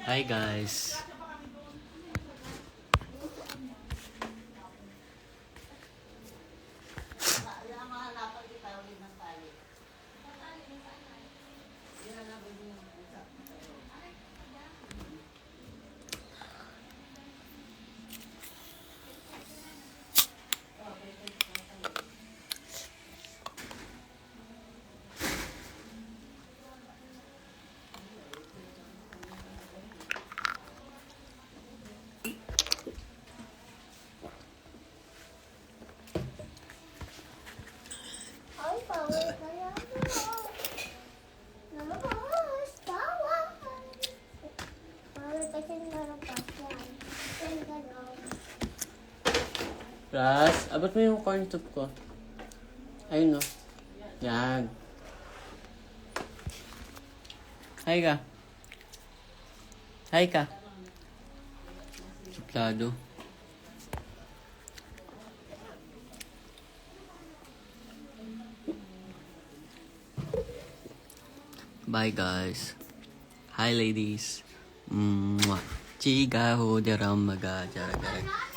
Hi guys. Ras, abot mo yung corn soup ko. Ayun no. Yan. Hi ka. Hi ka. Suplado. Bye guys. Hi ladies. Mwah. Chiga ho deram maga jara jara.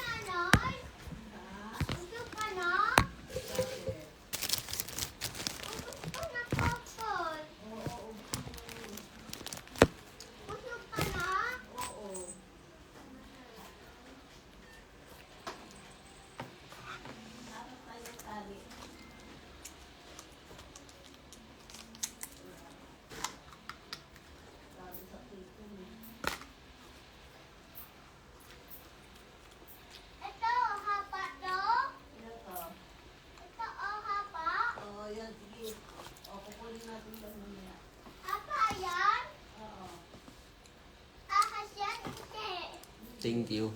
Thank you.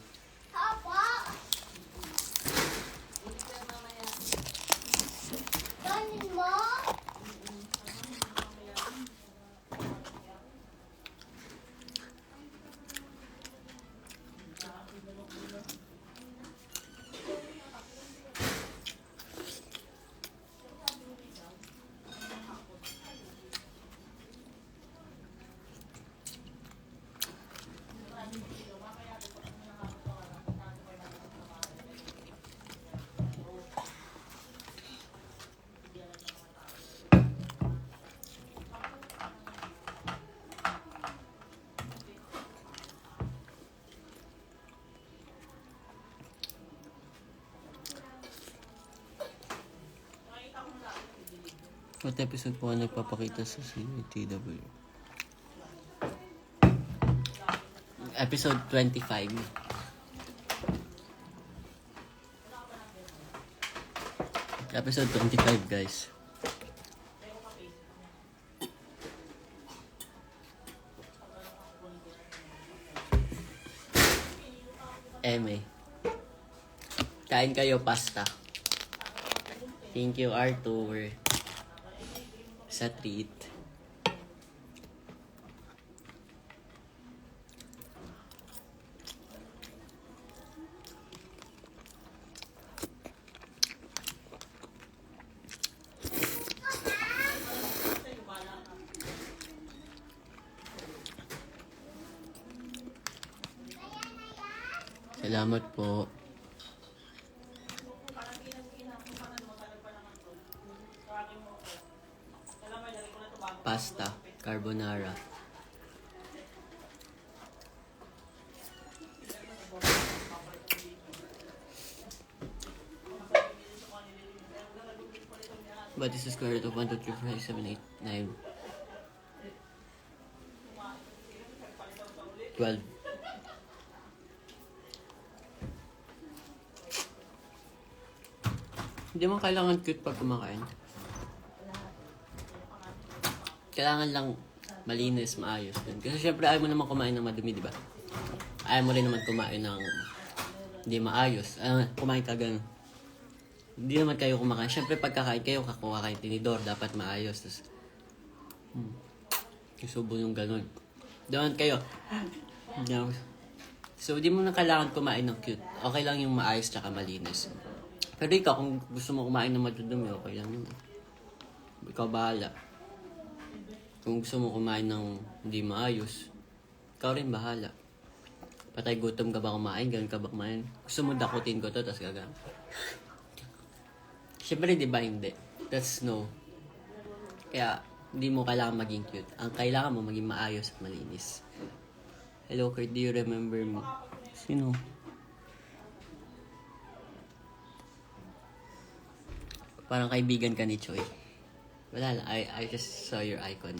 What episode po ang nagpapakita sa CTW? Episode 25. Episode 25 guys. Eme. Kain kayo pasta. Thank you Arthur. Sa treat. Salamat po. Pasta, carbonara. But this is square root of 1, 2, 3, 4, 5, 7, 8, 9, 12. Hindi mo kailangan cute pag kumakain. Kailangan lang malinis, maayos. Kasi syempre ayaw mo naman kumain ng madumi, di ba? Ayaw mo rin naman kumain ng hindi maayos. Kumain ka ganun. Hindi naman kayo kumakain. Syempre pagkakain kayo, kumakain tinidor, dapat maayos. Tapos, isubo yung ganun. Doon kayo. So, di mo na kailangan kumain ng cute. Okay lang yung maayos tsaka malinis. Pero ikaw, kung gusto mo kumain ng madudumi, okay lang yun. Ikaw bahala. Kung gusto mo kumain ng hindi maayos, ikaw rin bahala. Patay gutom ka ba kumain? Ganun ka ba kumain? Gusto mo dakutin ko to, tapos gagang. Siyempre, di ba hindi? That's no. Kaya, hindi mo kailangan maging cute. Ang kailangan mo maging maayos at malinis. Hello, Kurt. Do you remember me? Sino? Parang kaibigan ka ni Choi. Wala lang. I just saw your icon.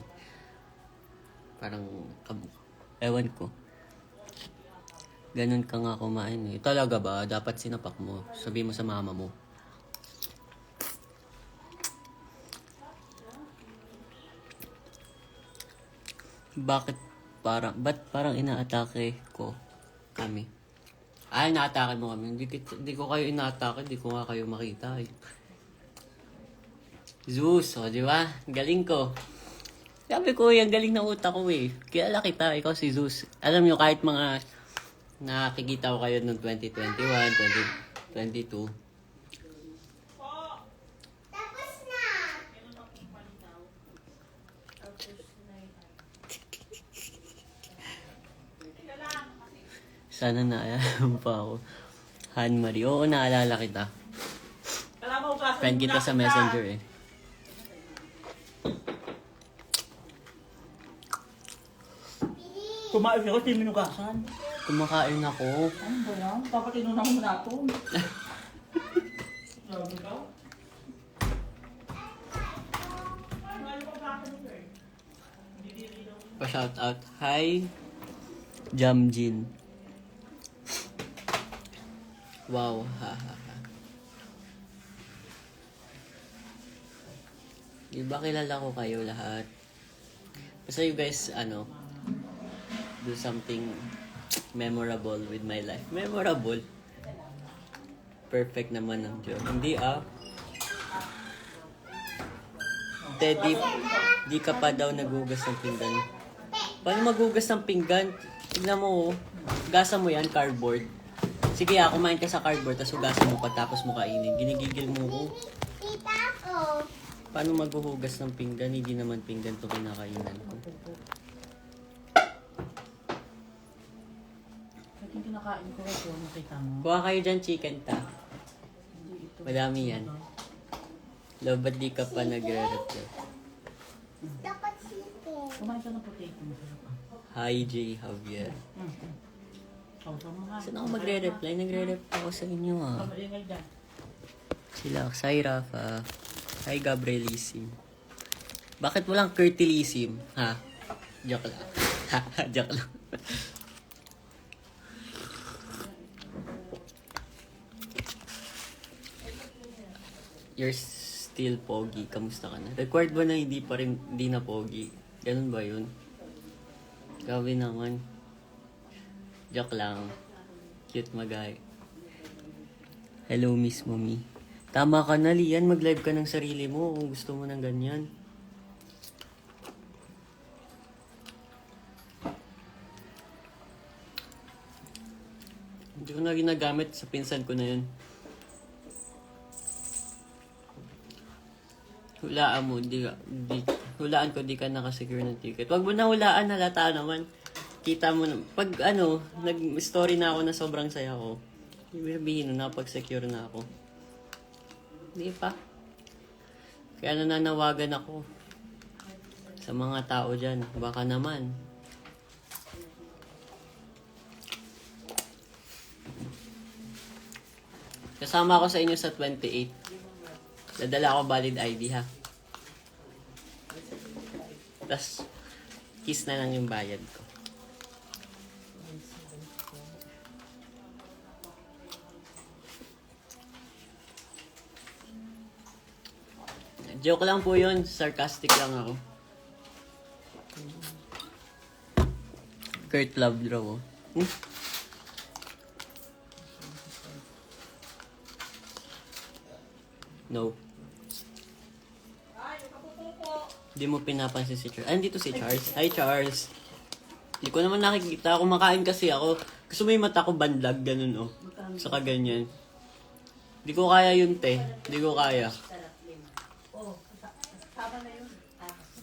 Parang, ewan ko. Ganun ka nga kumain eh. Talaga ba? Dapat sinapak mo. Sabi mo sa mama mo. Ba't parang inaatake ko kami? Ay, inaatake mo kami. Hindi ko kayo inaatake. Hindi ko nga kayo makita eh. Zeus, o, di ba? Galing ko. Sabi ko, yung galing na utak ko eh. Kilala kita, ikaw si Zeus. Alam nyo, kahit mga nakikita ko kayo noong 2021, 2022. Sana naalala mo pa ako. Han Marie. Oo, naalala kita. Friend kita sa Messenger eh. Kumain ako, di minugasan. Kumakain ako. Ano ba yan? Papatinunan mo na ito. Grabe ka. Pa-shout out. Hi, Jamjin. Wow, ha. Di ba kilala ko kayo lahat? Basta you guys, do something memorable with my life. Memorable? Perfect naman ang joke. Hindi Teddy, di ka pa daw nagugas ng pinggan. Paano magugas ng pinggan? Tignan mo, gasa mo yan, cardboard. Sige kumain ka sa cardboard, tapos hugasan mo pagtapos mo kainin. Ginigigil mo ko. Paano maghuhugas ng pinggan? Hindi naman pinggan to kinakainan ko. Yung kinakain ko ito, nakita mo. Kuha kayo dyan, chicken ta. Madami yan. Lo, ba't di ka pa nagre-reply? Kumain ka ng potato. Hi, J. Javier. Saan ako magre-reply? Nagre-reply ako sa inyo Sila, Sai Rafa. Hi, Gabrielissim. Bakit walang Curtilissim? Ha? Joke lang. Joke lang. You're still pogi. Kamusta ka na? Required ba na hindi na pogi? Ganun ba yun? Grabe naman. Joke lang. Cute magay. Hello, Miss Mommy. Tama ka na, Lian. Mag-live ka ng sarili mo kung gusto mo ng ganyan. Hindi ko na ginagamit sa pinsan ko na yun. Hulaan mo, hulaan ko di ka nakasecure ng ticket. Wag mo na hulaan, halata naman. Kita mo na, pag nag-story na ako na sobrang saya ko, ibig sabihin na napag-secure na ako. Di pa. Kaya nananawagan ako sa mga tao dyan. Baka naman. Kasama ako sa inyo sa 28. Dadala ako valid ID ha. Tapos, kiss na lang yung bayad ko. Joke lang po yun. Sarcastic lang ako. Kurt Lovedraw. No. Di mo pinapansin si Charles. Andito si Charles. Hi, Charles. Hindi ko naman nakikita. Kumakain kasi ako. Gusto mo yung mata ko banlag, ganun Saka ganyan. Di ko kaya yun, te. Di ko kaya.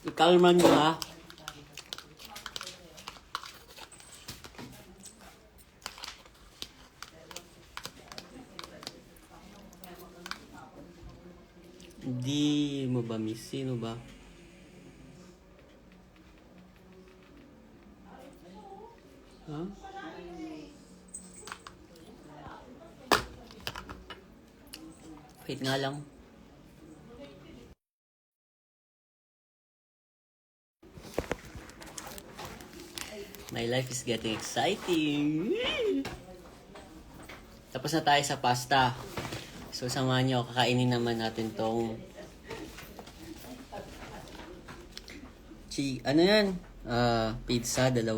Ikalman mo, ha? mo ba, miss? Sino ba? Huh? Wait nga lang. My life is getting exciting. Tapos na tayo sa pasta. So, samahan nyo. Kakainin naman natin tong... ano yan? Pizza, 2.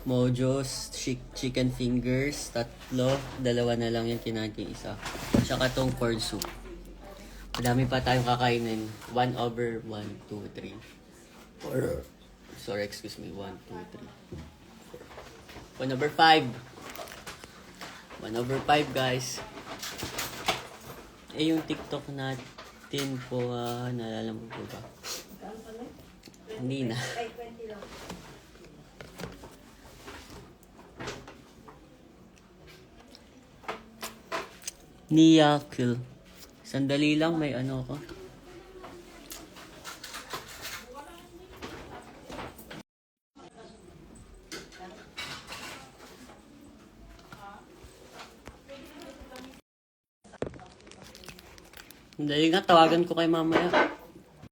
Mojos, chicken fingers, 3. 2 na lang yung kinain ko yung isa. Tsaka tong corn soup. Madami pa tayong kakainin. 1/1, 2, 3. Sorry, excuse me. 1, 2, 3, 4. 1/5. 1/5, guys. Eh, yung TikTok natin po, naalala mo po ba? Hindi na. Niyakil. Sandali lang, may ano ko. Sandali nga, tawagan ko kay mamaya.